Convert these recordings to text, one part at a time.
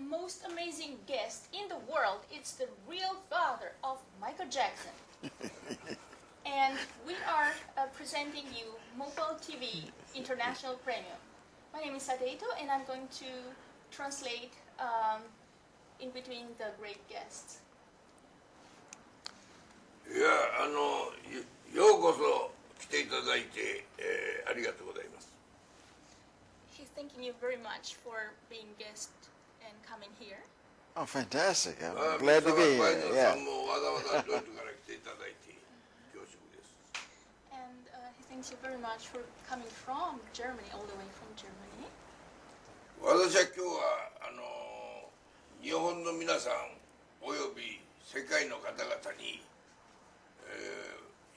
most amazing guest in the world. It's the real father of Michael Jackson. And we are presenting you Mobile TV International Premium. My name is Sadeito, and I'm going to translate in between the great guests. いや、ようこそ来ていただいて、ありがとうございます。He's thanking you very much for being guest and coming here. Oh, fantastic. I'm glad to be here. Yeah. And he thanks you very much for coming from Germany, all the way from Germany. 私は今日は日本の皆さんおよび世界の方々に、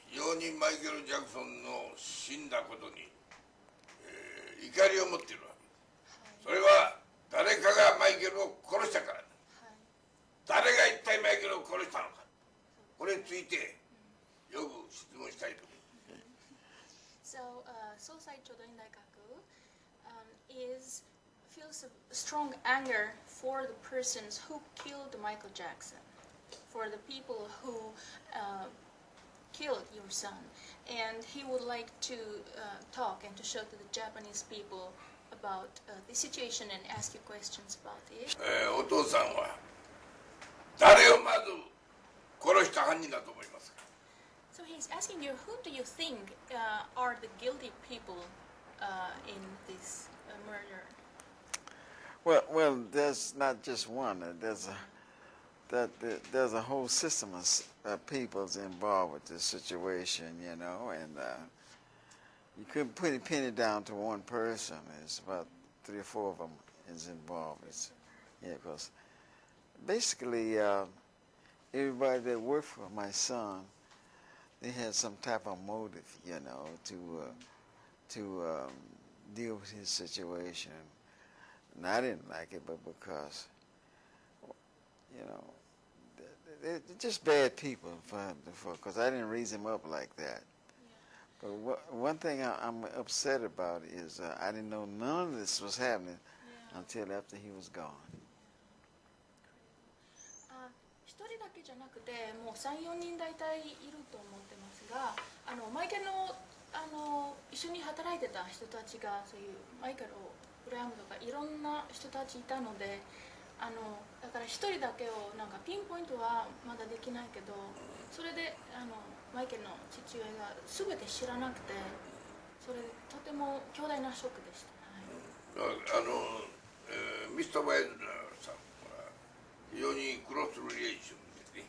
非常にマイケル・ジャクソンの死んだことに、怒りを持っているわけです。それは誰かがマイケルを殺したからだ。誰が一体マイケルを殺したのか、これについてよく質問したいと思います。So, Cyoudoin Daikaku feels a strong anger for the persons who killed Michael Jackson, for the people who killed your son, and he would like to talk and to show to the Japanese people about the situation and ask you questions about it. お父さんは誰をまず殺した犯人だと思いますか？ So he's asking you, who do you think are the guilty people in this murder? Well, there's not just one. There's a whole system of people's involved with this situation, you know, and you couldn't pin it down to one person. It's about 3 or 4 of them is involved. Because basically everybody that worked for my son, they had some type of motive, you know, to deal with his situation. And I didn't like it, but because, you know, they're just bad people because I didn't raise him up like that. Yeah. But one thing I'm upset about is I didn't know none of this was happening until after he was gone. 1人だけじゃなくてもう3、4人大体いると思ってますが、マイケルの一緒に働いてた人たちがそういうマイケルを羨むとかいろんな人たちいたので、だから1人だけをなんかピンポイントはまだできないけど、それでマイケルの父親が全て知らなくて、それでとても強大なショックでした。ミスター・ワイルダーさんは非常にクロスリレーションで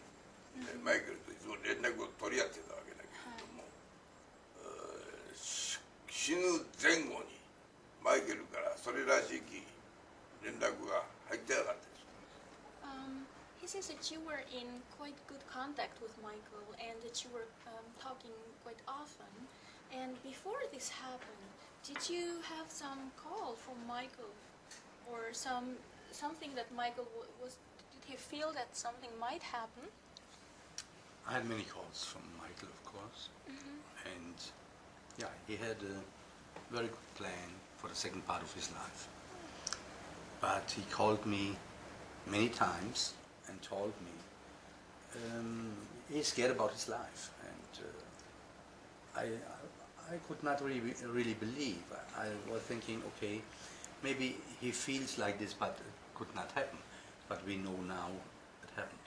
ね、マイケルといつも連絡を取り合ってたわけだけれども、死ぬ前後にマイケルからそれらしき連絡が入ってなかったです。He says that you were in quite good contact with Michael and that you were talking quite often. And before this happened, did you have some call from Michael or something that Michael was? Did he feel that something might happen? I had many calls from Michael, of course, and yeah, he had a very good plan for the second part of his life. But he called me many times and told me he's scared about his life, and I could not really believe. I was thinking, okay, maybe he feels like this, but it could not happen. But we know now it happened.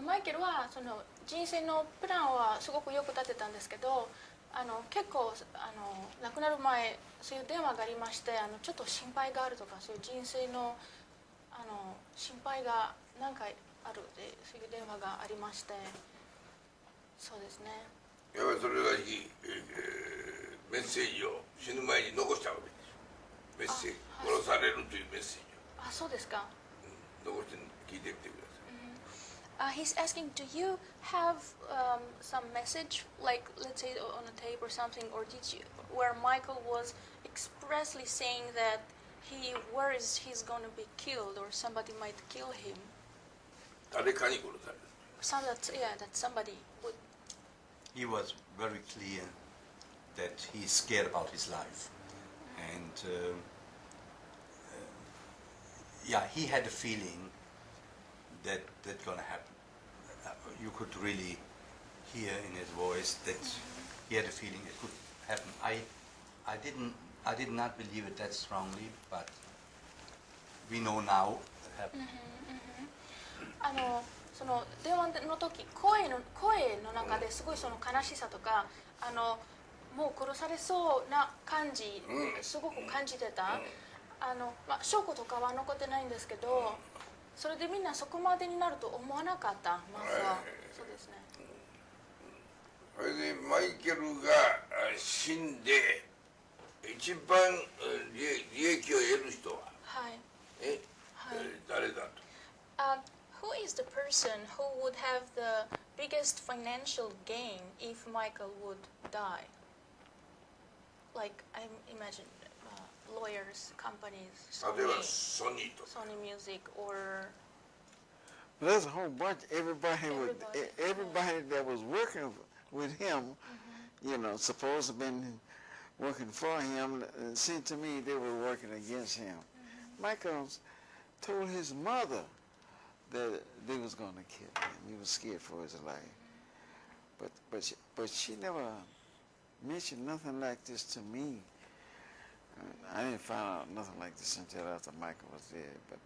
マイケルはその人生のプランはすごくよく立てたんですけど、結構亡くなる前そういう電話がありまして、ちょっと心配があるとか、そういう人生の心配が何回あるで、そういう電話がありまして、そうですね。やっぱりそれらしき、メッセージを死ぬ前に残したわけです。メッセージ、殺されるというメッセージを。あ、そうですか。残して聞いてみてください。He's asking, do you have some message, like let's say on a tape or something, or did you, where Michael was expressly saying that he worries he's going to be killed or somebody might kill him? 誰かに殺される。That somebody would. He was very clear that he's scared about his life, and yeah, he had a feeling that that's gonna happen. You could really hear in his voice that he had a feeling it could happen. I did not believe it that strongly, but we know now it happened. その電話の時声の中ですごいその悲しさとかもう殺されそうな感じ、すごく感じてた。証拠とかは残ってないんですけど、それでみんなそこまでになると思わなかった。まずはそうですね。それでマイケルが死んで一番利益を得る人は、はい、誰だと。Who is the person who would have the biggest financial gain if Michael would die? Like I imagine lawyers, companies, 例えばソニーとか。Sony Music or. There's a whole bunch. Everybody that was working with him, you know, supposed to have been working for him. It seemed to me they were working against him. Michael told his mother that they was going to kill him. He was scared for his life. But she never mentioned nothing like this to me. I didn't find out nothing like this until after Michael was dead. But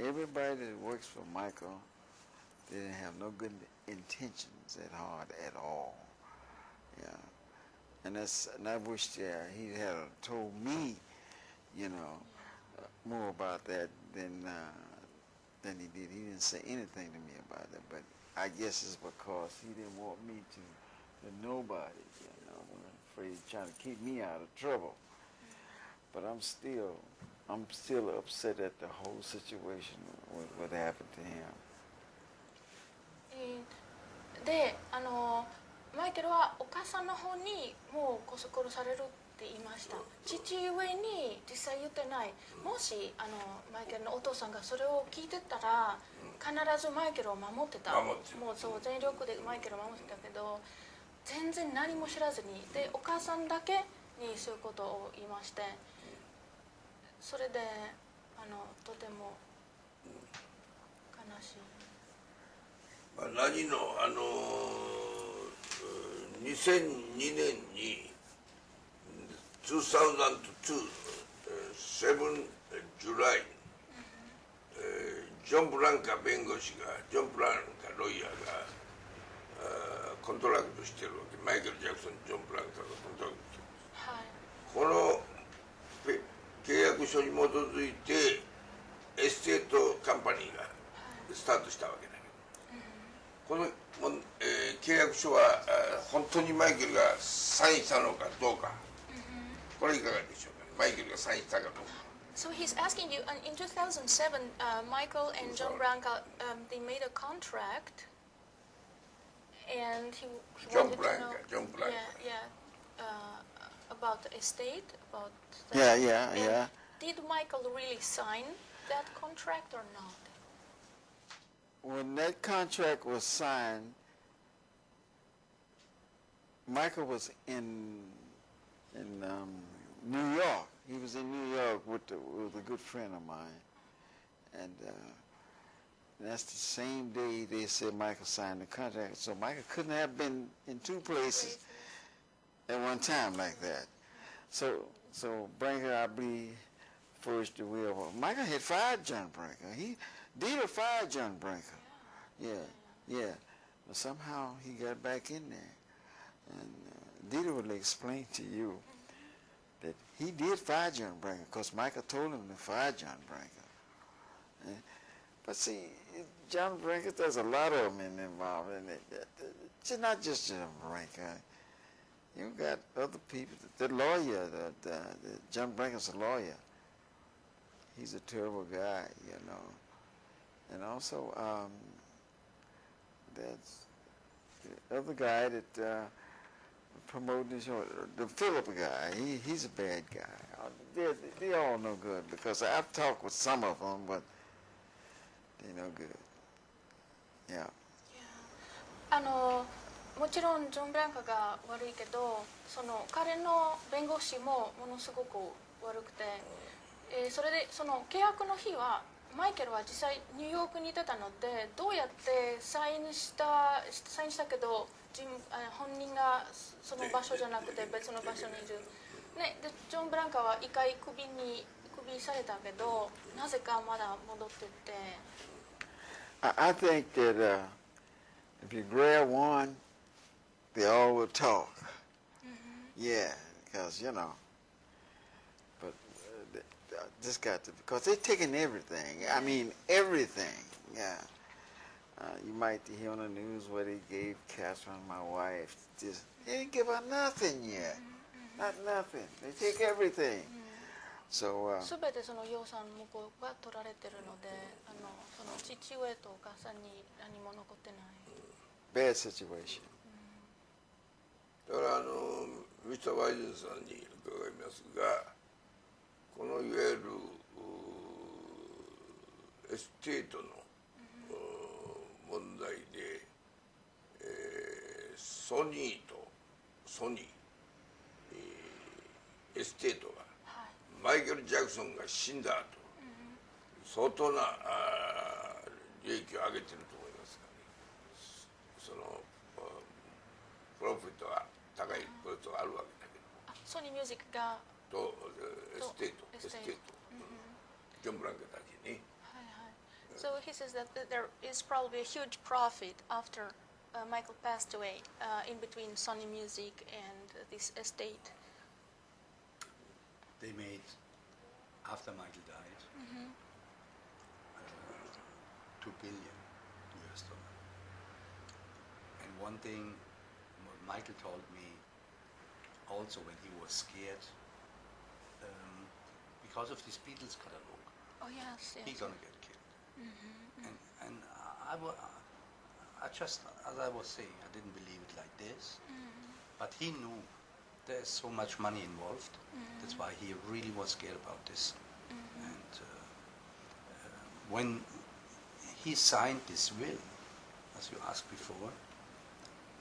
everybody that works for Michael, they didn't have no good intentions at heart at all. Yeah. And I wish he had told me, you know, more about that than he did. He didn't say anything to me about that. But I guess it's because he didn't want me to nobody, you know, afraid trying to keep me out of trouble. But I'm still upset at the whole situation, what happened to him. で、マイケルはお母さんの方にもう殺されるって言いました。父上に実際言ってない。もしマイケルのお父さんがそれを聞いてたら必ずマイケルを守ってた。もうそう全力でマイケルを守ってたけど、全然何も知らずにでお母さんだけにそういうことを言いまして。それでとても悲しい。何の2002年に2002 7 July ジョン・ブランカ弁護士がジョン・ブランカロイヤーがコントラクトしてるわけ。マイケル・ジャクソン、ジョン・ブランカがコントラクトしてる、はい、この契約書に基づいてエステートカンパニーがスタートしたわけだけど、この、契約書は本当にマイケルがサインしたのかどうか、これいかがでしょうかね。マイケルがサインしたかどうか。So he's asking you, in 2007, Michael and John Branca, they made a contract, and he wanted to know. John Branca. Yeah, about the estate, about. Yeah. Did Michael really sign that contract or not? When that contract was signed, Michael was in New York. He was in New York with a good friend of mine, and that's the same day they said Michael signed the contract. So Michael couldn't have been in two places at one time like that. So Branca, I believe, first the will. Michael had fired John Branca. Dieter fired John Branca. Yeah. But somehow he got back in there, and Dieter will explain to you that he did fire John Branca because Michael told him to fire John Branca. But see, John Branca, there's a lot of them involved in it. It's not just John Branca. You got other people. The lawyer, the John Branca's a lawyer. He's a terrible guy, you know. And also, there's the other guy that promoted the show, the Philip guy. He's a bad guy. They all no good because I've talked with some of them, but they're no good. Yeah. もちろんジョン・ブランカが悪いけど、その彼の弁護士もものすごく悪くて、それでその契約の日はマイケルは実際ニューヨークにいてたので、どうやってサインしたけど本人がその場所じゃなくて別の場所にいる、ね、でジョン・ブランカは一回クビされたけど、なぜかまだ戻ってって。I think that if you grab one, they all will talk. Yeah, because, you know, but this got to, because they're taking everything. I mean, everything. Yeah. You might hear on the news where they gave Catherine, my wife, just, they didn't give her nothing yet. Not nothing. They take everything. So, 全てその養蚕向こうが取られてるので、その父親とお母さんに何も残ってない。bad situation. だからミスター・ワイゼンさんに伺いますが、このいわゆるエステートの問題で、ソニー、エステートが、マイケル・ジャクソンが死んだ後、相当な利益を上げてると思いますがね。そのプロフィットが高いプロフィットがあるわけだけど、ソニーミュージックがとエステート、ジョン・ブランケたちに。So he says that there is probably a huge profit after Michael passed away in between Sony Music and this estate. They made, after Michael died, $2 billion. And one thing Michael told me also when he was scared, because of this Beatles catalog, he's gonna get killed. And I just, as I was saying, I didn't believe it like this, but he knew there's so much money involved. That's why he really was scared about this. And when he signed this will, as you asked before,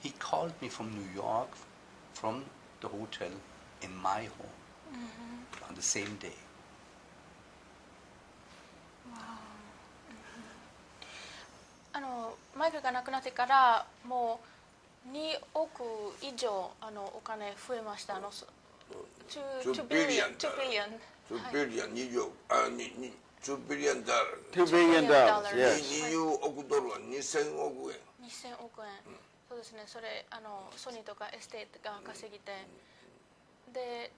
he called me from New York, from the hotel in my home, on the same day. Wow. マイケルが亡くなってからもう2億以上お金増えました。2 billion. 2 billion dollars. $2 billion. Yes. 20億ドルは2000億円。2000億円。そうですね。それソニーとかエステが稼ぎて、で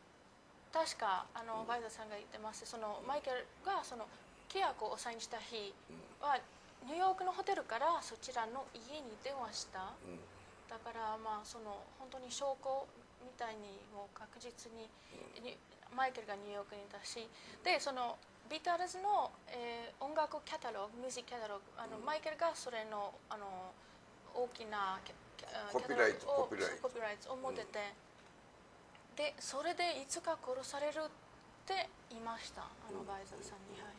確かバイザーさんが言ってます。そのマイケルがその契約をサインした日はニューヨークのホテルからそちらの家に電話した。だからまあその本当に証拠みたいにもう確実にマイケルがニューヨークにいたし、でそのビートルズの、音楽キャタログ、ミュージックキャタログ、マイケルがそれの大きなコピーライトを持ってて、でそれでいつか殺されるって言いました、バイザーさんに。はい。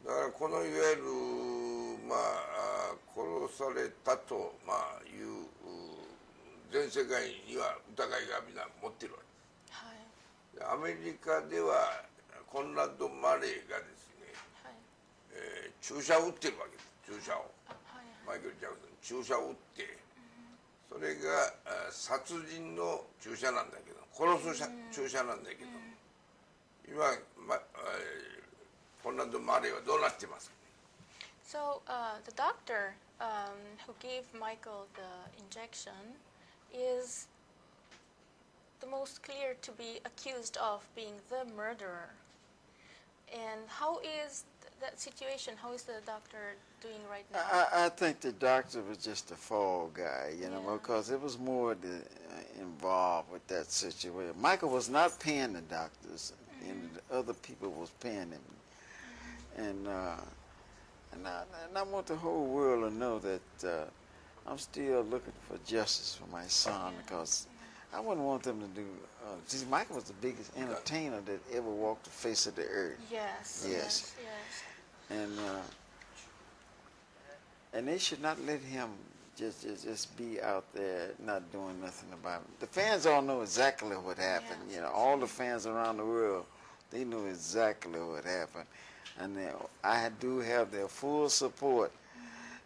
だからこのいわゆるまあ殺されたという全世界には疑いがみんな持ってるわけです。はい、アメリカではコンラッド・マレーがですね、注射を打ってるわけです。注射を、マイケル・ジャクソンに注射を打って、それが殺人の注射なんだけど、殺す注射なんだけど、今コンラッド・マレーはどうなってますか？ So the doctor who gave Michael the injection is the most clear to be accused of being the murderer. And how is that situation? How is the doctor doing right now? I think the doctor was just a fall guy, you know, because it was more involved with that situation. Michael was not paying the doctors, and the other people was paying him. And I want the whole world to know that I'm still looking for justice for my son, because I wouldn't want them to do. See, Michael was the biggest entertainer that ever walked the face of the earth. Yes. And they should not let him just be out there not doing nothing about it. The fans all know exactly what happened. You know, all the fans around the world They knew exactly what happened. And I do have their full support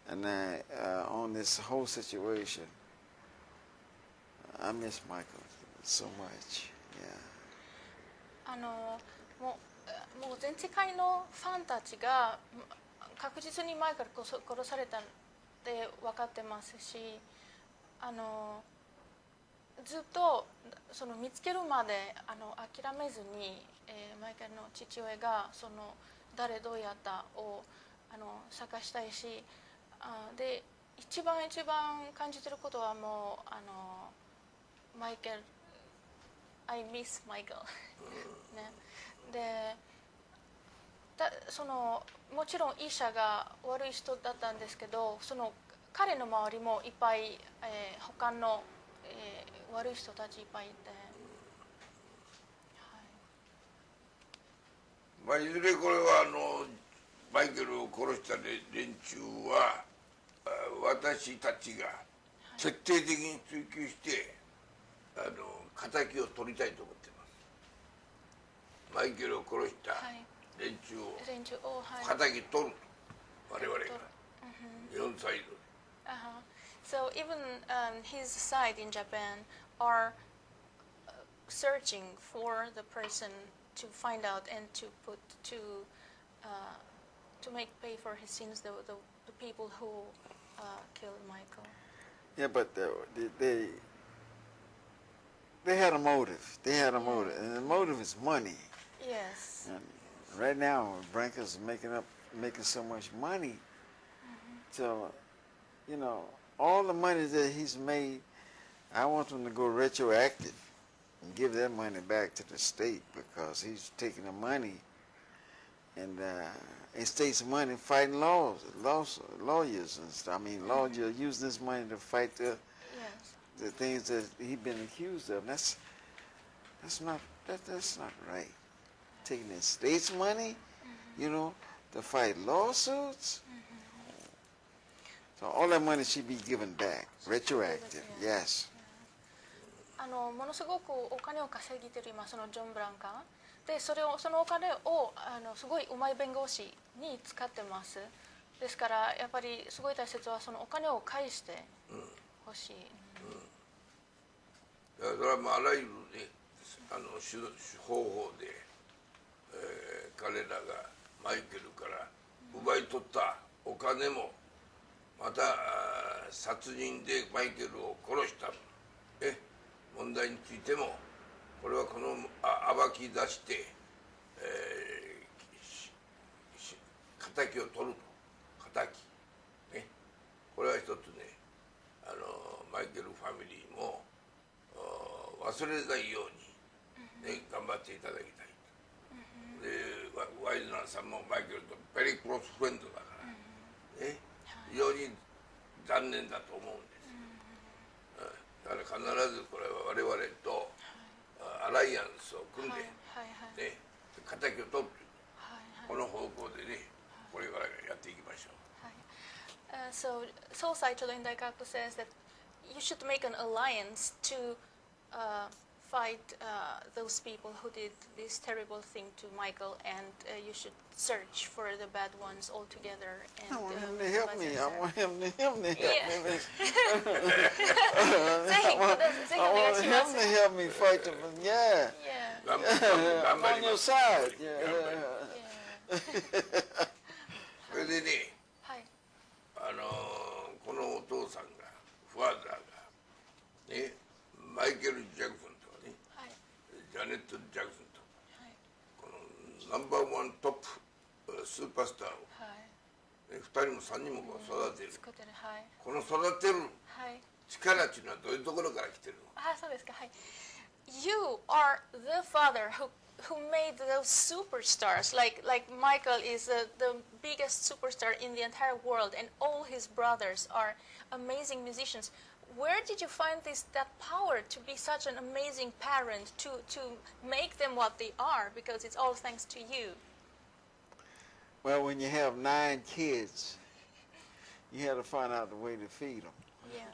and on this whole situation. I miss Michael so much. Yeah. もう全世界のファンたちが確実に前から殺されたって分かってますし、ずっとその見つけるまで諦めずに、マイケルの父親がその誰どうやったを探したいし、で一番感じてることはもうマイケル I miss Michael ね、でもちろん医者が悪い人だったんですけど、その彼の周りもいっぱい、他の、悪い人たちいっぱいいて、まあ、いずれこれはマイケルを殺した連中は私たちが徹底的に追及して敵を取りたいと思っています。マイケルを殺した連中を敵取ると我々が4サイドで。So even his side in Japan are searching for the person to find out and to make pay for his sins the people who killed Michael. Yeah, but they had a motive. They had a motive, and the motive is money. Yes. And right now, Branca's making so much money. So, you know, all the money that he's made, I want him to go retroactive and give that money back to the state, because he's taking the money and state's money fighting lawyers and stuff. I mean, lawyers are using this money to fight the things that he's been accused of. That's not right. Taking the state's money, you know, to fight lawsuits. So all that money should be given back, retroactive. Yes. ものすごくお金を稼ぎてる今そのジョン・ブランカで、そのお金をすごいうまい弁護士に使ってます。ですからやっぱりすごい大切はそのお金を返してほしい。それはあらゆるね方法で、彼らがマイケルから奪い取ったお金も、また殺人でマイケルを殺した問題についても、これは暴き出して、敵を取ると、ね、これは一つね、マイケルファミリーも忘れないように、ね、頑張っていただきたいと。でワイズナーさんもマイケルとベリークロスフレンドだから、ね、非常に残念だと思うんです。だから必ずこれは我々とアライアンスを組んで、ね、敵を取る、この方向でね、これからやっていきましょう。So Cyoudoin Daikaku says that you should make an alliance to fight those people who did this terrible thing to Michael, and you should search for the bad ones all together. And, I want him to help me. I want him to help me. I want him to help me fight them. Yeah. I'm on your side. Yeah. それでね、このお父さんが、ファーザーが、ね、マイケル・ジャクソンとかね、ジャネット・ジャクソンとか、このナンバーワントップスーパースターを、2人も3人も育てる。この育てる力っていうのはどういうところから来てるの？そうですか。You are the father who made those superstars. Like Michael is the biggest superstar in the entire world, and all his brothers are amazing musicians. Where did you find that power to be such an amazing parent, to make them what they are? Because it's all thanks to you. Well, when you have 9 kids, you have to find out the way to feed them. Yeah.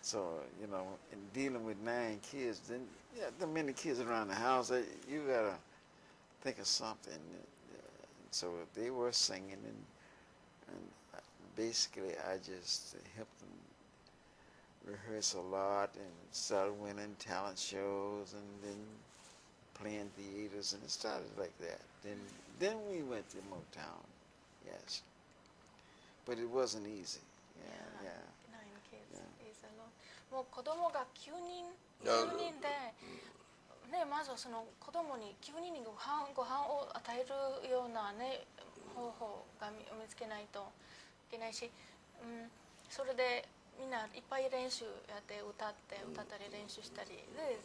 So, you know, in dealing with 9 kids, then there are many kids around the house. You gotta think of something. So they were singing, and basically I just helped them rehearse a lot and started winning talent shows and then playing theaters, and it started like that. Then we went to Motown, yes. But it wasn't easy. Yeah. 9 kids Yeah. is a lot. もう子供が9人で、ね、まずはその子供に9人にご飯を与えるような、ね、方法が見つけないといけないし、それでみんないっぱい練習やって歌ったり練習したりで、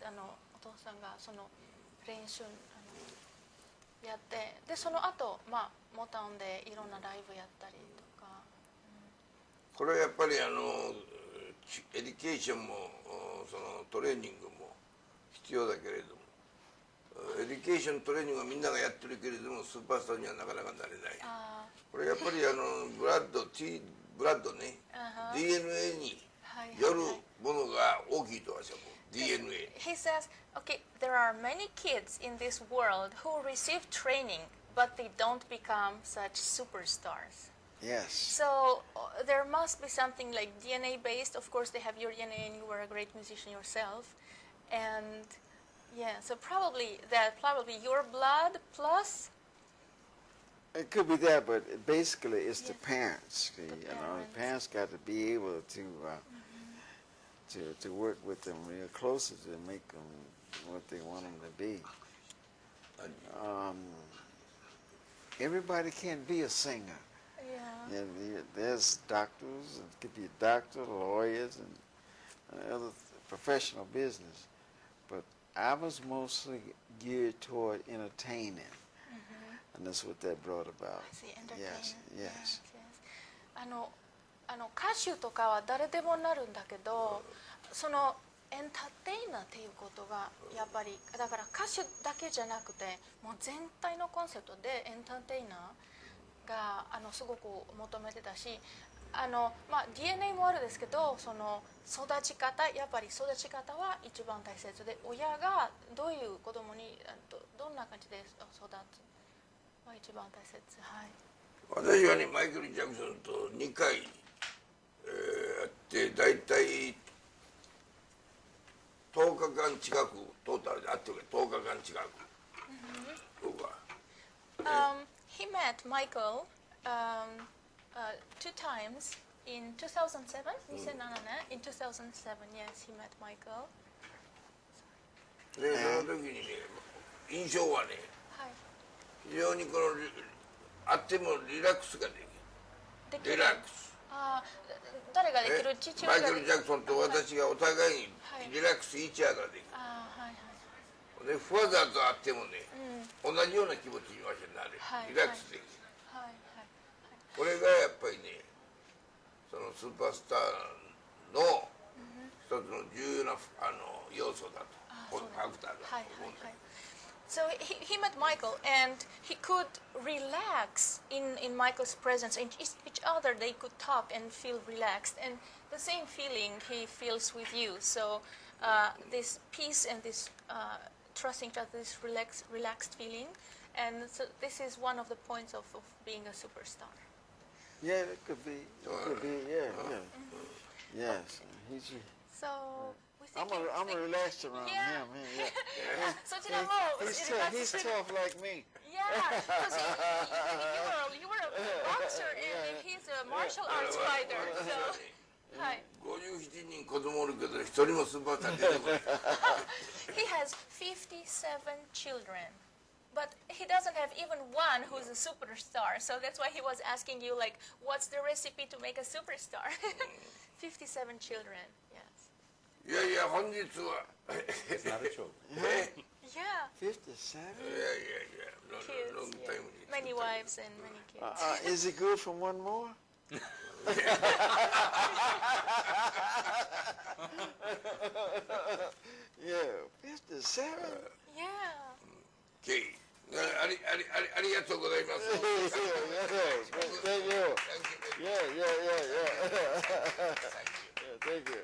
お父さんがその練習やって、でその後、モタウンでいろんなライブやったりとか、これはやっぱりエデュケーションもそのトレーニングも必要だけれども、エデュケーショントレーニングはみんながやってるけれどもスーパースターにはなかなかなれない。これやっぱりブラッドね、DNA によるものが大きいと私は思う。DNA. He says, okay, there are many kids in this world who receive training, but they don't become such superstars. Yes. So there must be something like DNA based. Of course, they have your DNA, and you were a great musician yourself, and yeah. So probably your blood plus. It could be that, but basically it's the parents. The parents got to be able to work with them real closely to make them what they want them to be. Everybody can't be a singer. Yeah. And there's doctors, it could be a doctor, lawyers, and other professional business. But I was mostly geared toward entertaining. And that's what that brought about. Yes. 歌手とかは誰でもなるんだけど、そのエンターテイナーっていうことがやっぱりだから歌手だけじゃなくてもう全体のコンセプトでエンターテイナーがすごく求めてたし、DNA もあるんですけど、その育ち方やっぱり育ち方は一番大切で、親がどういう子供にどんな感じで育つは一番大切。はい。私はねマイケル・ジャクソンと2回、やってだいたい10日間近くトータルで会ってるけど10日間近く、僕は。He met Michael two times in 2007. 2007 in 2007. Yes, he met Michael. でその時にね印象はね、非常にこの会ってもリラックスができる。リラックス。誰ができる？父親ができる。マイケル・ジャクソンと私がお互いにリラックスイーチアができる。でファザーと会ってもね、同じような気持ちにわしになる。リラックスできる。これがやっぱりね、そのスーパースターの一つの重要な要素だと、ファクターだと思うんだ。So he met Michael, and he could relax in Michael's presence. In each other, they could talk and feel relaxed, and the same feeling he feels with you. So this peace and this trusting each other, this relaxed feeling, and so this is one of the points of being a superstar. Yeah, it could be. Yes. So. I'm a relaxed around him. He's tough like me. Yeah, because you were a boxer and he's a martial arts fighter. So, 57人子供おるけど一人もスーパースター出てこない。He has 57 children, but he doesn't have even one who's a superstar. So that's why he was asking you, like, what's the recipe to make a superstar? 57 children. Yes. いやいや本日は。It's not a joke. Yeah. 57? Yeah. Long time. Many wives and many kids. Is it good for one more? Yeah, 57? Yeah. Okay. ありがとうございます。Thank you. Yeah. Thank you.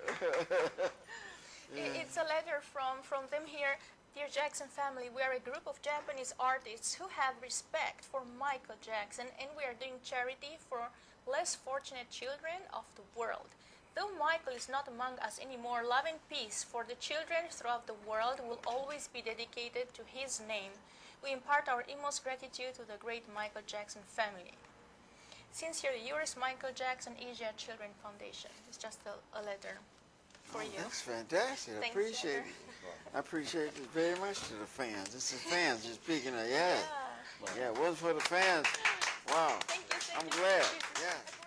It's a letter from them here. Dear Jackson family, we are a group of Japanese artists who have respect for Michael Jackson, and we are doing charity for less fortunate children of the world. Though Michael is not among us anymore, love and peace for the children throughout the world will always be dedicated to his name. We impart our utmost gratitude to the great Michael Jackson family. Sincerely yours, Michael Jackson Asia Children Foundation. It's just a letter for you. That's fantastic. I Thanks, appreciate it. I appreciate it very much to the fans. This is fans just speaking of, yeah. Yeah, it wasn't for the fans. Wow. Thank you. I'm glad. Yeah.